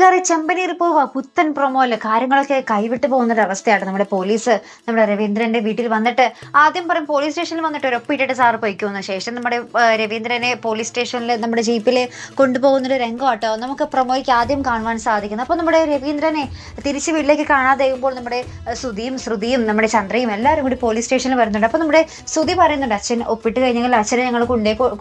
കൂട്ടുകാരെ ചെമ്പനീർ പോവുക പുത്തൻ പ്രൊമോയില് കാര്യങ്ങളൊക്കെ കൈവിട്ട് പോകുന്നൊരവസ്ഥയാണ്. നമ്മുടെ പോലീസ് നമ്മുടെ രവീന്ദ്രന്റെ വീട്ടിൽ വന്നിട്ട് ആദ്യം പറയും പോലീസ് സ്റ്റേഷനിൽ വന്നിട്ട് ഒരു ഒപ്പിട്ടിട്ട് സാറ് പൊയ്ക്കുമെന്ന്. ശേഷം നമ്മുടെ രവീന്ദ്രനെ പോലീസ് സ്റ്റേഷനിൽ നമ്മുടെ ജീപ്പിൽ കൊണ്ടുപോകുന്നൊരു രംഗമാട്ടോ നമുക്ക് പ്രൊമോയ്ക്ക് ആദ്യം കാണുവാൻ സാധിക്കുന്നത്. അപ്പോൾ നമ്മുടെ രവീന്ദ്രനെ തിരിച്ച് വീട്ടിലേക്ക് കാണാതെ കഴിയുമ്പോൾ നമ്മുടെ ശ്രുതിയും നമ്മുടെ ചന്ദ്രയും എല്ലാവരും കൂടി പോലീസ് സ്റ്റേഷനിൽ വരുന്നുണ്ട്. അപ്പോൾ നമ്മുടെ ശ്രുതി പറയുന്നുണ്ട്, അച്ഛൻ ഒപ്പിട്ട് കഴിഞ്ഞെങ്കിൽ അച്ഛനെ ഞങ്ങൾ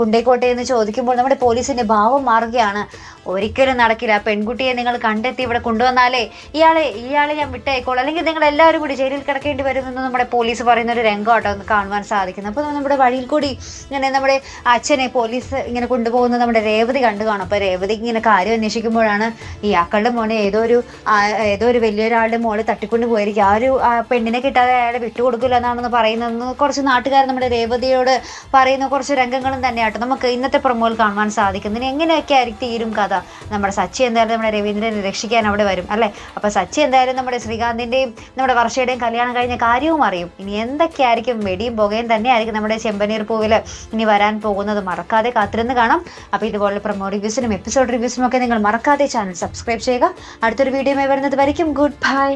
കൊണ്ടേക്കോട്ടെ എന്ന് ചോദിക്കുമ്പോൾ നമ്മുടെ പോലീസിന്റെ ഭാവം മാറുകയാണ്. ഒരിക്കലും നടക്കില്ല, പെൺകുട്ടിയെ നിങ്ങൾ കണ്ടെത്തി ഇവിടെ കൊണ്ടുവന്നാലേ ഇയാളെ ഞാൻ വിട്ടേക്കോളൂ, അല്ലെങ്കിൽ നിങ്ങൾ എല്ലാവരും കൂടി ജയിലിൽ കിടക്കേണ്ടി വരുമെന്ന് നമ്മുടെ പോലീസ് പറയുന്ന ഒരു രംഗമാട്ടോ ഒന്ന് കാണുവാൻ സാധിക്കുന്നത്. അപ്പോൾ നമ്മുടെ വഴിയിൽ കൂടി ഇങ്ങനെ നമ്മുടെ അച്ഛനെ പോലീസ് ഇങ്ങനെ കൊണ്ടുപോകുന്നത് നമ്മുടെ രേവതി കണ്ടു കാണും. അപ്പോൾ രേവതിക്ക് ഇങ്ങനെ കാര്യം അന്വേഷിക്കുമ്പോഴാണ് ഈ ആക്കളുടെ മോനെ ഏതോ ഒരു വലിയൊരാളുടെ മോള് തട്ടിക്കൊണ്ട് പോയിരിക്കും, ആ പെണ്ണിനെ കിട്ടാതെ അയാളെ വിട്ടുകൊടുക്കില്ല എന്നാണെന്ന് പറയുന്നത് കുറച്ച് നാട്ടുകാർ നമ്മുടെ രേവതിയോട് പറയുന്ന കുറച്ച് രംഗങ്ങളും തന്നെയാട്ടോ നമുക്ക് ഇന്നത്തെ പ്രൊമോയിൽ കാണുവാൻ സാധിക്കുന്നത്. ഇങ്ങനെയൊക്കെ ആയിരിക്കും തീരും കഥ. നമ്മുടെ സച്ചി എന്തായാലും നമ്മുടെ രവീന്ദ്രനെ രക്ഷിക്കാൻ അവിടെ വരും അല്ലേ. അപ്പൊ സച്ചി എന്തായാലും നമ്മുടെ ശ്രീകാന്തിന്റെയും നമ്മുടെ വർഷയുടെയും കല്യാണം കഴിഞ്ഞ കാര്യവും അറിയും. ഇനി എന്തൊക്കെയായിരിക്കും വെടിയും പുകയും തന്നെയായിരിക്കും നമ്മുടെ ചെമ്പനീർ പൂവില് ഇനി വരാൻ പോകുന്നത്. മറക്കാതെ കാത്തിരുന്ന് കാണാം. അപ്പൊ ഇതുപോലെ പ്രൊമോ റിവ്യൂസിനും എപ്പിസോഡ് റിവ്യൂസിനും ഒക്കെ നിങ്ങൾ മറക്കാതെ ചാനൽ സബ്സ്ക്രൈബ് ചെയ്യുക. അടുത്തൊരു വീഡിയോയുമായി വരുന്നത് വരയ്ക്കും ഗുഡ് ബൈ.